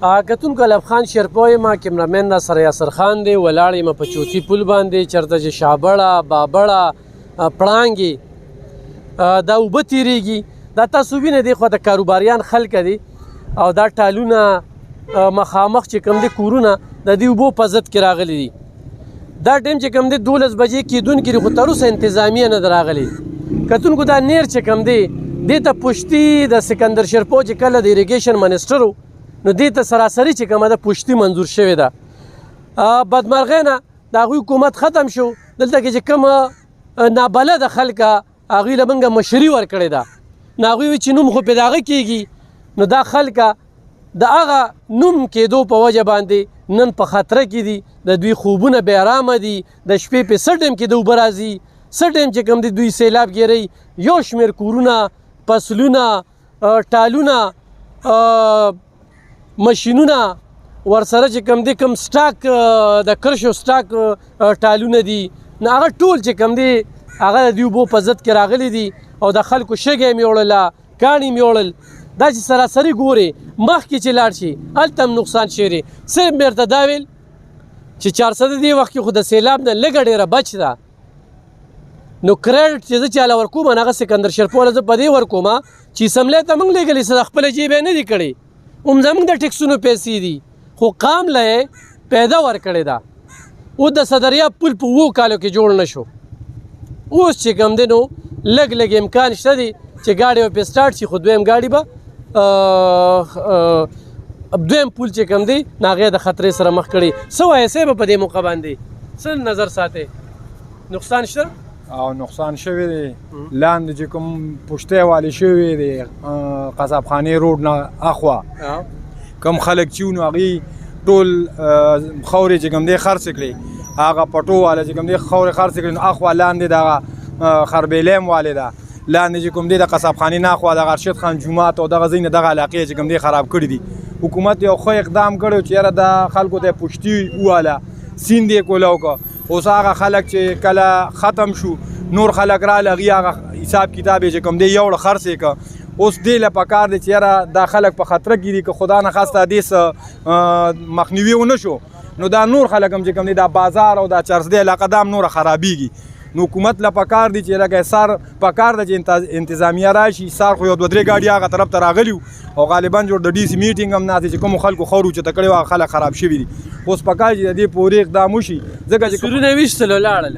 کتونکو الف خان شیرپو یم کیمرامین ناصر یاسر خان دی ولاړ یم په چوتي پل باندې چېرته چې شابړه بابړه پړانګې دا اوبه تیریږي دا تاسو وینئ دی خوا د کاروباریان خلک دي او دا ټالونه مخامخ چې کوم دی کورونه د دې اوبو په ضد کې راغلي دي دا ټایم چې کوم دی 12 بجې کېدونکي دي خو تر اوسه انتظامیه نه ده راغلې کتونکو دا نیر چې کوم دی دې ته پشتي د سکندر شیرپو چې کله د اریګیشن منسټر و نو دې ته سراسري چې کومه ده پشتي منظور شوې ده بدمرغۍ نه د هغوی حکومت ختم شو دلته کې چې کومه نابلده خلکه هغوی له موږ مشري ورکړې ده نو هغوی وایي چې نوم خو پې د هغه کېږي نو دا خلکه د هغه نوم کېدو په وجه باندې نن په خطره کې دي د دوی خوبونه بې ارامه دي د شپې په څه ټایم کې د اوبه راځي څه ټایم چې کوم دی دوی سیلاب ګیرئ یو شمېر کورونه فصلونه ټالونه مشینونه ورسره چې کوم دی کوم سټاک د کرشو سټاک ټالونه دي نو هغه ټول چې کوم دی هغه د دوی اوبو په ضد کې راغلي دي او د خلکو شګې یې وړله کاڼي یې وړل دا چې سراسري ګورې مخکې چې لاړ شي هلته هم نقصان شوی صرف مې ورته دا ویل چې 400 دې وخت کې خو د سیلاب نه لږه ډېره بچ ده نو کریډټ چې زه چاله ورکوم هغه سکندر شیرپو له زه په دې ورکوم چې سملې ته موږ لېږلې څه د خپله جیب یې نه دي کړی هم زموږ د ټکسونو پیسې دي خو قام له یې پیدا ورکړې ده او د صدریاب پل په 2 کالو کې جوړ نه شو اوس چې کوم دی نو لږ امکان شته دی چې ګاډی به پې سټارټ شي خو دویم ګاډي به دویم پل چې کوم دی نو هغې د خطرې سره مخ کړي څه وایې صاحب په دې موقع باندې څه نظر ساتئ نقصان شته او نقصان شوی دی لاندې چې کوم پشتۍ والې شوي دی قصابخانې روډ نه اخوا کوم خلک چې وو نو هغوی ټول خاورې چې کوم دی خرڅ کړي هغه پټو والا چې کوم دی خاورې خرڅ کړي نو اخوا لاندې دغه خربیلیم والې ده لاندې چې کوم دی د قصابخانې نه اخوا د ارشد خان جومات او دغه ځای نه دغه علاقې چې کوم دی خراب کړي دي حکومت یو ښه اقدام کړی چې یاره د خلکو ته پشتي وواله سیند یې کولاو که اوس هغه خلک چې کله ختم شو نور خلک راغله هغوی هغه حساب کتاب یې چې کوم دی یوړه خرڅ یې که اوس دې له پکار دی چې یاره دا خلک په خطره کې دي که خدا نخواسته دې څه مخنیوي ونه شو نو دا نور خلک هم چې کوم دی دا بازار او دا چرسدې علاقه دا هم نوره خرابېږي نو حکومت له پکار دی چې لکه سار پکار ده چې انتظامیه راشي سار خو یو 2-3 ګاډي هغه طرف ته راغلي او غالبا جوړ د ډي سي میټینګ هم ناست چې کومو خلکو خور اوچته کړی وه خلک خراب شوي دي اوس پکار چې د دې پورې اقدام وشي ځکه چې سورونه یې ویشتل ولاړل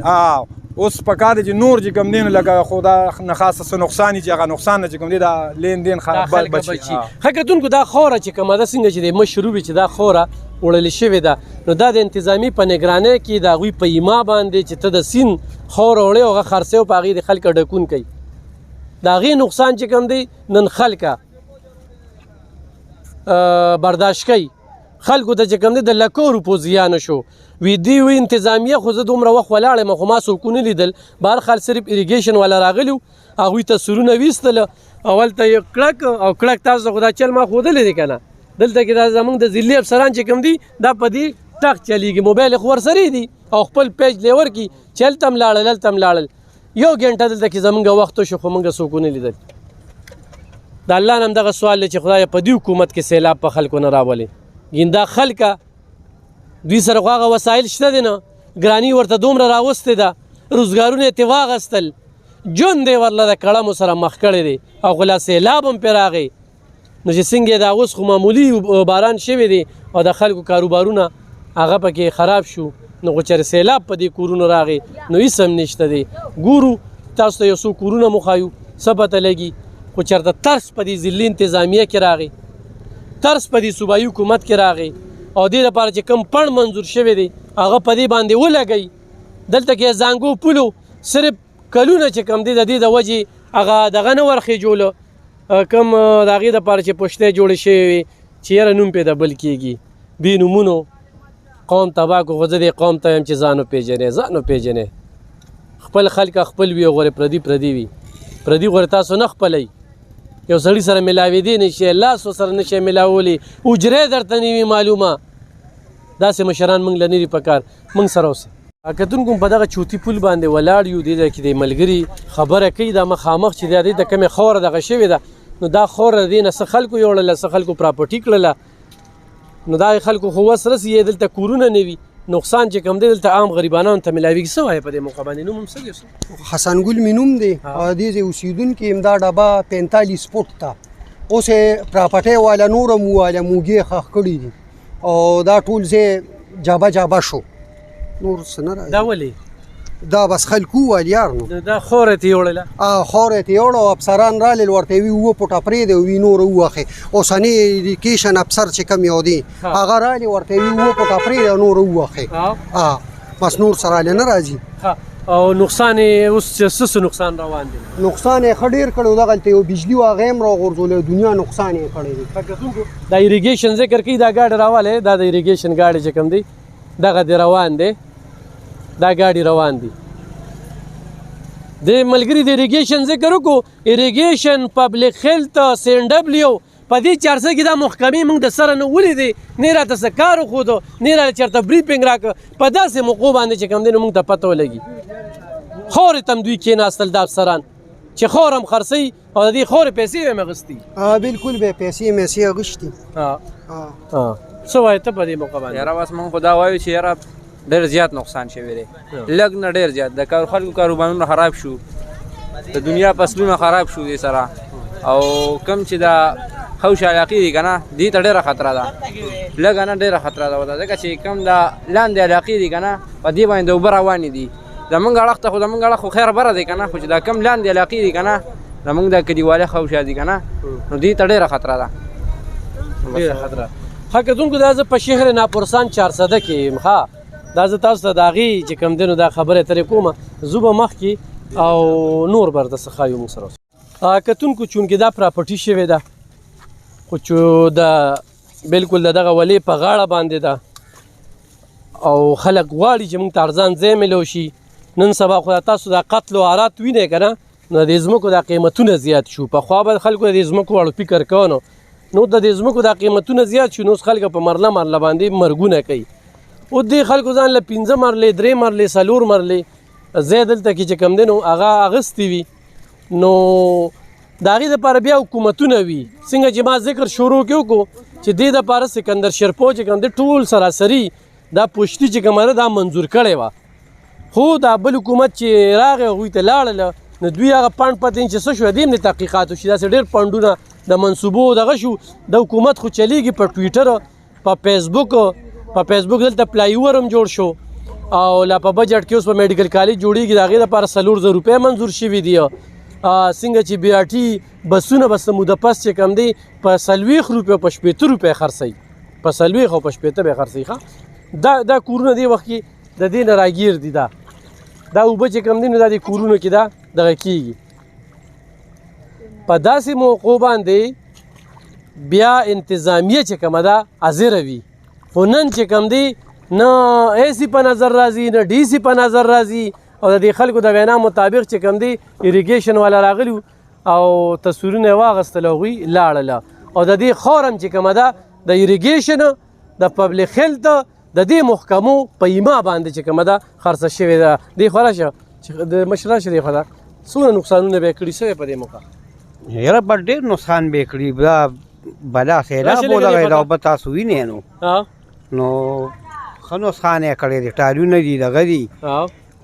اوس پکار دی چې نور چې کوم دی نو لکه خو دا نخاسته څه نقصان چې هغه نقصان نه چې کوم دی دا لین دین خراب بچي ښه کتونکو دا خوره چې کومه ده څنګه چې د مشروع وي چې دا خوره وړلې شوې ده نو دا د انتظامي په نګرانۍ کې د هغوی په ایما باندې چې ته د سیند خوره وړې او هغه خرڅې او په هغې د خلکه ډکون کوي د هغې نقصان چې کوم دی نن خلکه برداشت کوي خلکو ته چې کوم دی د لکو روپو زیانه شو وی دی وی انتظامیه خو زه دومره وخت ولاړ یم خو ما څوک ونه لیدل بهرحال صرف اریګیشن والا راغلي هغوی ته سورونه ویستله اولته یې کړک او کړک تاسو خو دا چل ما ښودلی دی که نه دلته کې دا زموږ د ضلعي افسران چې کوم دي دا په دې ټک چلیږي موبایل یې خو ورسرې دي او خپل پیج لیور کي چې هلته هم لاړل هلته هم لاړل یو ګنټه دلته کې زموږ وخت وشو خو موږ څوک ونه لیدل د الله نه هم دغه سوال دی چې خدایه په دې حکومت کې سیلاب په خلکو نه راولې ګیندا خلکه دوی سره خو هغه وسایل شته دی نه ګراني ورته دومره راوستې ده روزګارونه یې ترې واخیستل ژوند یې ورله د کړمو سره مخ کړی دی او خو لا سیلاب هم پرې راغی نو چې څنګه دا اوس خو معمولي باران شوی دی او د خلکو کاروبارونه هغه پکې خراب شو نو خو چېرې سیلاب په دې کورونو راغی نو هېڅ هم نشته دی ګورو تاسو ته یو څو کورونه مو ښایو څه پته لګي خو چېرته ترس په دې ضلعي انتظامیه کې راغی ترس په دې صوبایي حکومت کې راغی او دې لپاره چې کوم پړ منظور شوی دی هغه په دې باندې ولګئ دلته کې زانګو پولو صرف کلونه چې کوم دی د دې د وجې هغه دغه نه ورخېجولو کوم د هغې دپاره چې پشتۍ جوړې شوې وي چې یاره نوم پرې د بل کېږي بې نومونو قوم تباه کړو خو زه دې قوم ته یم چې ځان وپېژنې ځان وپېژنې خپل خلک خپل وي او غورې پردي وي پردي غورې تاسو نه خپلئ یو سړي سره ملاوېدی نه شي لاس ورسره نه شي ملاولی اجرې درته نه وي معلومه داسې مشران موږ له نه دي پکار موږ سره اوسئ کتونکو په دغه چوتي پل باندې ولاړ یو دې ځای کې د ملګري خبره کوي دا مخامخ چې د دې د کومې خوره دغه شوې ده نو دا خوره د دې نه څه خلکو یوړله څه خلکو پراپرټي کړله نو دا خلکو خو وس رسي دلته کورونه نه وي نقصان چې کوم دی دلته عام غریبانو ته ملاویږي څه وایي په دې موقع باندې نوم هم څه دی حسن ګل مې نوم دی دې ځای اوسېدونکي یم دا ډبه 45 فوټ ته اوس یې پراپرټۍ والا نور هم وواله موږې ښخ کړي دي او دا ټول ځای جابه جابه شو نور څه نه راځي دا ولې دا بس خلکو وویل یار نو دا خوره تې یوړله خاوره یې تېوړه او افسران رالل ورته وي 7 فوټه پرېږدی وي نور ووخې اوسني ایډیکیشن افسر چې کوم یو دی هغه رالې ورته وي 7 فوټه پرېږدی او نور ووخې بس نور سره رالې نه راځي او نقصان یې اوس څه نقصان روان دی نقصان یې ښه ډېر کړی دغلته یو بجلي و هغه هم راغورځولی دنیا نقصان یې کړی دی دا ایریګیشن ذکر کوي دا ګاډی راوالی دا د ایریګیشن ګاډی چې کوم دی دغه دی روان دی دا ګاډي روان دي د ملګري د ایریګیشن ذکر وکړو ایریګیشن پبلک هیلث CNW په دې چارڅه کې دا محکمې موږ د سره نه ولیدې نه راته څه کار وښودو نه راته چېرته بریفینګ راکړه په داسې موقعو باندې چې کوم دی نو موږ ته پته ولګي خورې ته هم دوی کېناستل دا افسران چې خور هم خرڅوي او د دې خورې پیسې به یې اخیستي بلکل به یې پیسې میسې اخیستي څه وایې ته په دې موقع باندې یاره بس موږ خو دا وایو چې یاره ډېر زیات نقصان شوی دی لږ نه ډېر زیات د خلکو کاروبارونه خراب شو د دنیا فصلونه خراب شو دې سره او کم چې دا خوش علاقې دي که نه دې ته ډېره خطره ده لږه نه ډېره خطره ده ورته ځکه چې کم دا لاندې علاقې دي که نه په دې باندې د اوبه روانې دي زمونږ اړخ ته خو زمونږ اړخ خو خیر بره دی که نه خو چې دا کم لاندې علاقې دي که نه زمونږ دا کلیواله خوشه دي که نه نو دې ته ډېره خطره ده ډېره خطره ښه کتونکو دا زه په شهر ناپورسان 400 کې یم ښه دا زه تاسو ته د هغې چې کوم دی نو دا خبرې ترې کومه زه به مخکې او نور به درته څه ښایو موږ سره کتونکو چونکې دا پراپرټي شوې ده خو چې دا بلکل د دغه ولې په غاړه باندې ده او خلک غواړي چې موږ ته ارزان ځای میلو شي نن سبا خو تاسو دا قتل و غارات وینئ که نه نو د ځمکو دا قیمتونه زیات شو پخوا به خلکو د ځمکو واړو فکر کوه نو د دې ځمکو دا قیمتونه زیات شو نو اوس خلک په مرله مرله باندې مرګونه کوي او دې خلکو ځان له 15 مرلې 3 مرلې 4 مرلې ځای دلته کې چې کوم دی نو هغه اخیستې وي نو د هغې دپاره بیا حکومتونه وي څنګه چې ما ذکر شروع کې وکړو چې دې دپاره سکندر شیرپو چې کوم دی ټول سراسري دا پشتي چې کومه ده دا منظور کړې وه خو دا بل حکومت چې راغی هغوی ته لاړله نو دوی هغه پنډ پتین چې څه شو دې هم د تحقیقات وشي داسې ډېر پنډونه د منصوبو دغه شو د حکومت خو چلیږي په ټویټر په فیسبوک دلته پلای اوور هم جوړ شو او لا په بجټ کې اوس په میډیکل کالج جوړیږي د هغې دپاره 4,000 روپۍ منظور شوي دي څنګه چې BRT بسونه بس موده پس چې کوم دی په 40 روپۍ په 80 روپۍ خرڅوي په 40 او په 80 به خرڅوي ښه دا کورونه دی وخت کې د دې نه راګیر دي دا اوبه چې کوم دی نو دا د کورونو کې دا دغه کېږي په داسې موقعو باندې بیا انتظامیه چې کومه ده حاضره وي خو نن چې کوم دی نه AC په نظر راځي نه DC په نظر راځي او د دې خلکو د وینا مطابق چې کوم دی ایریګیشن والا راغلي او تصویرونه یې واخیستل هغوی لاړله او د دې خور هم چې کومه ده د ایریګیشن د پبلک هیلث د دې محکمو په ایما باندې چې کومه ده خرڅه شوې ده دې خوا راشه چې د مشر راشه دې خوا ده څومره نقصانونه به یې کړي شوی په دې موقع یاره په ډېر نقصان به یې کړي دا بلا سیلاب ولګی دا اوبه تاسو وینئ نو ښه نقصان یې کړی دی ټالونه دي دغه دي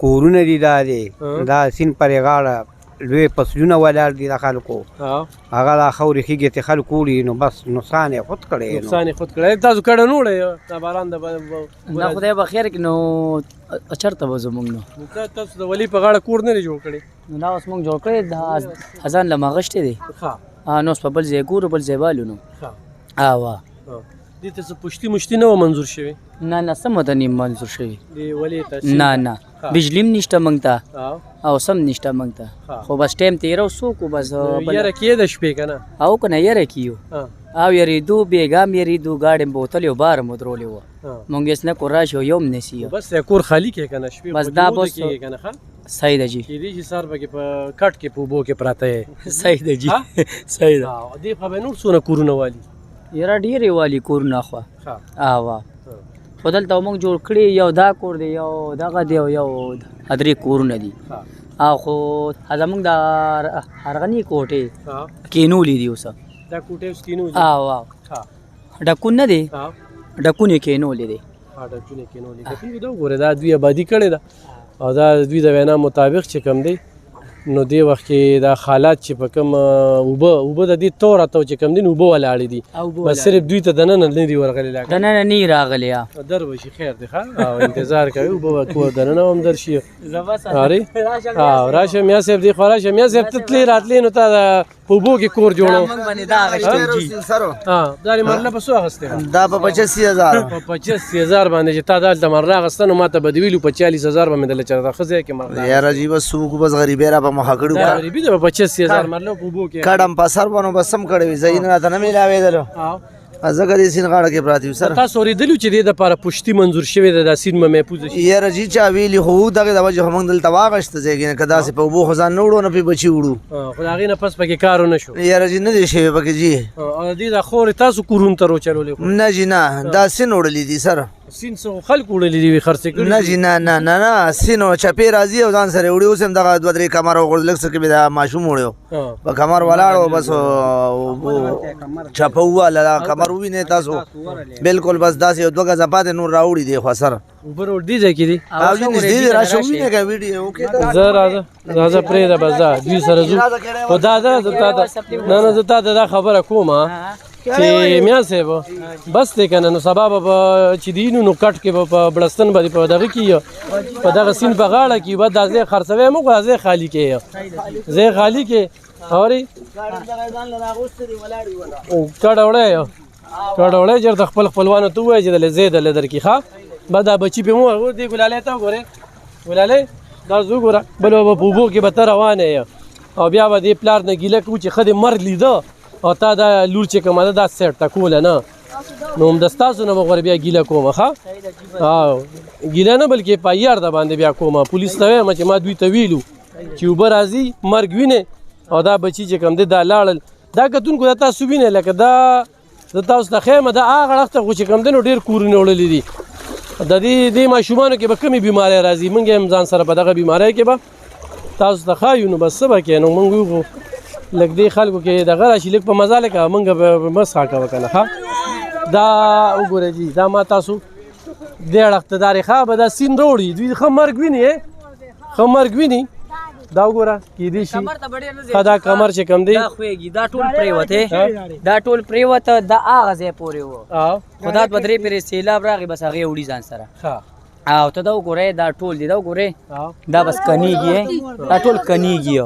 کورونه دي دا سیند پرې غاړه لوی فصلونه ولاړ دي د خلکو هغه دا خاورې خیږې ته خلک وړي نو بس نقصان یې خود کړی تاسو کډه نه وړئ دا باران نه خدای به خیر کړي نو چېرته به زموږ نو تاسو د ولي په غاړه کور نه دی جوړ کړی نو دا اوس موږ جوړ کړی دا خزان له ما غشتې دی نو اوس په بل ځای ګورو بل ځای بالو نو دې ته څه پشتي مشتي نه وه منظور شوې نه څه مده نیم منظور شوي ولې نه بجلی هم نشته موږ ته او سم نشته موږ ته خو بس ټایم تېره څوک بس یاره کیې د شپې که نه او که نه یره کیو او یریدو بیګا مې یریدو ګاډی مې بوتلې و بار مې درولې وه موږ هېڅ نه کور راشي او یو هم نسي بس کور خالي کړې که نه شپې بس دا بس کېږي که نه ښه صحیح ده جي کېدای شي سهار پکې په کټ کې په اوبو کې پراته یې صحیح ده جي صحیح ده دې خوا به نور څونه کورونه والي یاره ډېرې والي کورونه خوا خو دلته موږ جوړ کړي یو دا کور دی یو دغه دی او یو درې کورونه دي او خو زموږ د هرغني کوټې کینولې دي اوس دا کوټې اوس کینو ډکون نه دی ډکونه کېنولې دی ډکونه کېنولې کتونکو دا وګوره دا دوی آبادي کړې ده او دا دوی د وینا مطابق چې کوم دی نو دې وخت کې دا حالات چې په کوم اوبه د دې توره ته چې کوم دي نو اوبه ولاړې دي بس صرف دوی ته دننه نه دي ورغلي لا دننه نه راغلی در به شي خیر دی ښه او انتظار کوي اوبه به دننه هم در شي راشه میا صاحب دی خو راشه میا صاحب ته تلې راتلې نو تا په اوبو کې کور جوړو دا یې مرله په څو اخیستې دا په 85000 په 85000 باندې چې تا دلته مرله اخیسته نو ما ته به دې ویلو په 40000 به مې دله چېرته ښه ځای کې مرله یار عجیبه څوک بس غریبې را په مخه کړو دا غریبي ده په 85000 مرله په اوبو کې کډم په سر باندې بس هم کړی وي زین راته نه میلاوېدلو ځکه دې سین غاړه کې پراتی سر تاسو اورېدلو چې دې دپاره پشتي منظور شوې ده دا سین به محفوظ شي یار جی چا ویلي خو دغه د وجه موږ دلته واغشته ځای کې که داسې په اوبو خو ځان نه وړو نه پې بچي وړو خو د هغې نه پس پکې کار ونه شو یار جي نه دی شوی پکې جي او دې دا خورې تاسو کورونو ته روچلولې نه جي نه دا سین وړلی دي سر سین څه خلکو وړلي دي خرڅې کړي نه جي نه سین چپې راځي او ځان سره وړي اوس هم دغه دوه درې کمر وغورځ لږ څه کې به دا ماشوم وړی په کمر ولاړ بس چپه وواله کمر ووینئ تاسو بالکل بس داسې یو دوه ګزه پاتې نور راوړي دی خو سره اوبه روډ دې ځای کې دي او نږدې دی راشه ووینئ که ویډیو وکړې زه راځه پرېږده بس دا دوی سره ځو خو دا نه زه تا ته دا خبره کوم چې میا صاحب بس دی که نه نو سبا به چې دی نو کټ کې به په بړستن باندې په دغه کې په دغه سیند په غاړه کې به دا ځای خرڅوی مو خو دا ځای خالي کې ځای خالي کې اورې کډه وړی چېرته خپل خپلوانو ته ووایه چې دلې ځای دلې درکړي ښه به دا بچي پې مو دې ګلالۍ ته وګورې ګلالۍ دا زه وګوره بل به په اوبو کې به ته روانه یې او بیا به دې پلار نه ګیله کوو چې ښه دې مرګ لیده او تا دا لور چې کومه ده دا سیټ ته کوله نه نو همدا ستاسو نه به غوره بیا ګیله کومه ښه ګیله نه بلکې پایار د باندې بیا کومه پولیس ته وایم چې ما دوی ته ویلو چې اوبه راځي مرګ وینې او دا بچي چې کوم دی دا لاړل دا کتونکو دا تاسو وینئ لکه دا زه تاسو ته ښیم دا هغه اړخ ته خو چې کوم دی نو ډېر کورونه وړلي دي د دې ماشومانو کې به کمې بیمارۍ راځي موږ هم ځان سره په دغه بیمارۍ کې به تاسو ته ښایو نو بس څه به کوې نو موږ ویو لږ دې خلکو کې دغه راشي لږ په مزه لکه موږ به مه څښا کوه که نه ښه دا وګوره جي دا ما تاسو دې اړخ ته دا ریښه به دا سیند راوړي دوی ښه مرګ ویني ښه مرګ ویني دا وګوره کېدای شي ښه دا کمر چې کوم دی دا ټول پرېوته دا ټول پرېوته دا هغه ځای پورې و خو دا دوه درې پېرې سیلاب راغی بس هغې وړي ځان سره او ته دا وګورئ دا ټول دی دا وګورئ دا بس کنیږي دا ټول کنیږي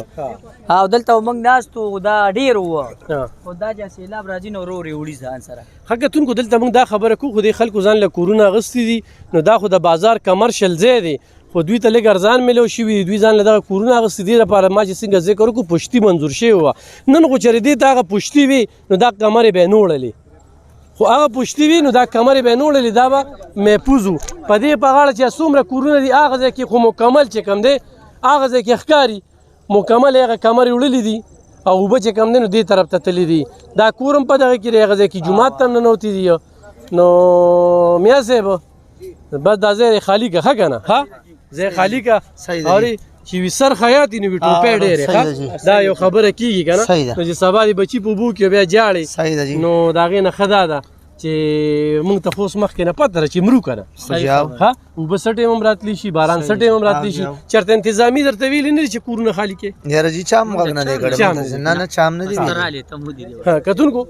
او دلته موږ ناست وو دا ډېر وو خو دا چې سیلاب راځي نو ورو ورې وړي ځان سره ښه کتونکو دلته موږ دا خبره کوو خو دې خلکو ځان له کورونه اخیستي دي نو دا خو د بازار کمرشل ځای دی خو دوی ته لږ ارزان میلو شوي دي دوی ځان له دغه کورونه اخیستي دې لپاره ما چې څنګه ذکر وکړو پشتي منظور شوې وه نن خو چېرې دې ته هغه پشتي وي نو دا کمرې به یې نه وړلې خو هغه پشتي وي نو دا کمرې به یې نه وړلې دا به محفوظ وو په دې په غاړه چې څومره کورونه دي هغه ځای کې خو مکمل چې کوم دی هغه ځای کې ښکاري مکمل هغه کمرې وړلې دي او اوبه چې کوم دی نو دې طرف ته تللي دي دا کور هم په دغه کې دی هغه ځای کې جومات ته هم ننوتي دي نو میا صاحب بس دا ځای خالي که ښه که نه ښه ځای خالي که اورې چې وي سر خیاطي نو وي ټوپۍ ډېرې ښه دا یو خبره کېږي که نه نو چې سبا دې بچي په اوبو کې بیا جاړې نو د هغې نه ښه دا ده چې موږ ته خو اوس مخکې نه پته ده چې مرو که نه ښه اوبه څه ټایم هم راتلی شي باران څه ټایم هم راتلی شي چېرته انتظامي درته ویلي نه دي چې کورونه خالي کړې یاره جي چا هم غږ نه دی کړی نه چا هم نه دی کتونکو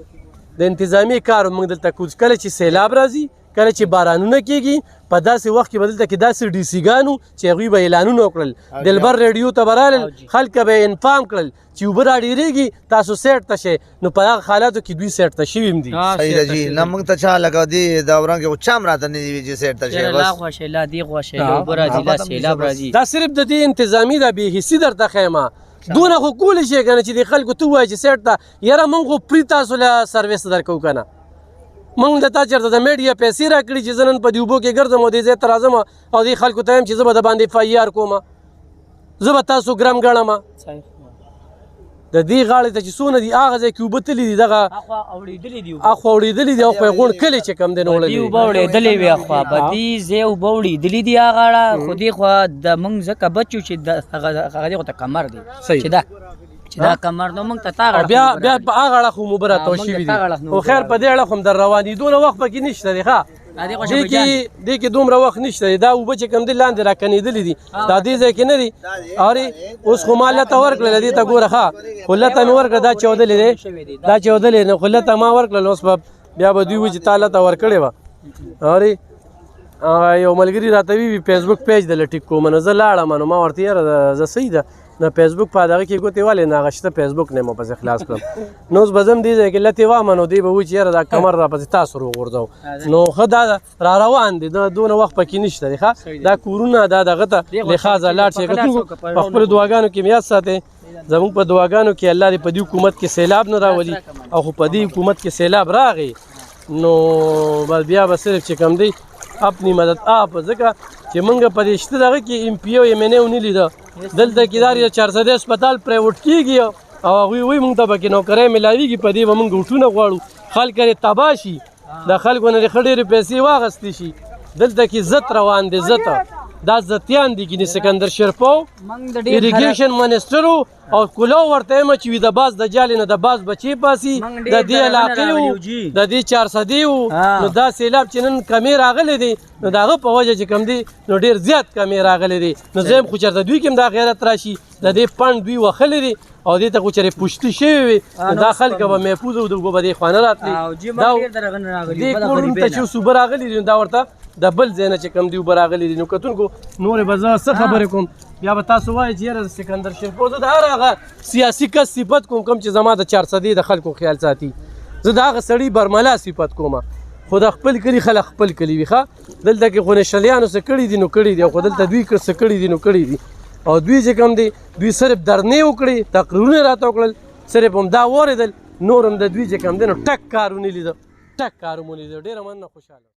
د انتظامي کار موږ دلته کوو کله چې سیلاب راځي کله چې بارانونه کېږي په داسې وخت کې به دلته کې داسې ډي سي ګانو چې هغوی به اعلانونه وکړل دلبر ریډیو ته به رالل خلک به یې انفام کړل چې اوبه راډېرېږي تاسو سیټ ته شئ نو په هغه حالاتو کې دوی سیټ ته شوي هم دي صحیح ده جي نه موږ ته چا لکه دې دوران کې خو چا هم راته نه دي ویلي چې سیټ ته شئ لا خوښې لا دې خوښې لا اوبه راځي لا سیلاب راځي دا صرف د دې انتظامي دا بې حسي درته ښیمه دونه خو کولی شي که نه چې د خلکو ته ووایه چې سیټ ته یاره موږ خو فري تاسو له سروس درکوو که نه موږ د تا چېرته د میډیا پیسې راکړي چې زه نن په دې اوبو کې ګرځم او دې ځای ته راځم او دې خلکو ته یم چې زه به د باندې اف آی آر کوم زه به تاسو ګرم ګڼم د دې غاړې ته چې څونه دي هغه ځای کې اوبه تللي دي دغه اخوا اورېدلې دي اخوا اورېدلې دي او خو یې غونډ کلي چې کوم دی نو دې اوبه اورېدلې وي اخوا به دې ځای اوبه اورېدلې دي هغه اړه خو دې خوا د موږ ځکه بچو چې هغه دې خو ته کمر دی چې دا کمر نو موږ ته تا غاړه بیا په هغه اړه خو مو به راته شوي دي خو خیر په دې اړه خو هم در روانېدو نه وخت پکې نشته دی ښه دې کې دومره وخت نشته دا اوبه چې کوم دي لاندې راکنېدلې دي دا دې ځای کې نه دي اورې اوس خو ما لته ورکړله دې ته ګوره ښه خو لته مې ورکړه دا چودلې دی دا چودلې نه خو لته ما ورکړله اوس به بیا به دوی وایي چې تا لته ورکړې وه اورې یو ملګري راته وي فیسبوک پیج د لټیک کوم نو زه لاړم نو ما ورته یاره زه صحیح ده نو فیسبوک په دغه کې ګوتې والې نه هغه شته فیسبوک نه مو پسې خلاص کړم نو اوس به ځم دې ځای کې لتې وامه نو دی به وایي چې یاره دا کمر راپسې تاسو وغورځو نو ښه دا را روان دي دونه وخت پکې نشته دی ښه دا کورونه دا دغه ته لحاظه لاړ شي کتونکو په خپلو دعاګانو کې مې یاد ساتئ زموږ په دعاګانو کې الله دې په دې حکومت کې سیلاب نه راولي او خو په دې حکومت کې سیلاب راغی نو بیا به صرف چې کم دی اپنی مدد آپ ځکه چې موږ په دې شته دغه کې ایم پی او ایم این اے ونه لیده دلته کې دا 400 هسپتال پرایوټ کېږي او هغوی وایي موږ ته پکې نوکرۍ میلاویږي په دې به موږ ګوټونه غواړو خلک یې تباه شي د خلکو نه ښه ډېرې پیسې واخیستې شي دلته کې زت روان دی زته دا زتیان دي ګینې سکندر شرپو اریګیشن منسټر او کلو ورته یم چې وي د باز د جالې نه د باز بچې پاسي د دې علاقې وو د دې 400 وو نو دا سیلاب چې نن کمې راغلی دی نو د هغه په وجه چې کم دی نو ډېر زیات کمې راغلی دی نو زه یم خو چېرته دوی کې هم دا غیرت راشي د دې پڼ دوی وښلی دی او دې ته خو چېرې پوشتي شوي وي نو دا خلک به محفوظ او د اوبه به دې خوا نه راتلي دې کورونو ته چې صوبه راغلي دي نو دا ورته د بل ځای نه چې کوم دی اوبه راغلي دي نو کتونکو نورې به زه څه خبرې کوم بیا به تاسو وایئ چې یاره سکندر شیرپور زه د هر هغه سیاسي کس صفت کوم کوم چې زما د 400 د خلکو خیال ساتي زه د هغه سړي برملا صفت کوم خو د خپل کلي خلک خپل کلي وي ښه دلته کې خو نشلیانو څه کړي دي نو کړي دي او خو دلته دوی څه کړي دي نو کړي دي او دوی چې کوم دی دوی صرف درنې وکړي تقریرونه راته وکړل صرف هم دا واورېدل نور هم د دوی چې کوم دی نو ټک کار ونه لیده ټک کار مو لیده ډېره مننه خوشحاله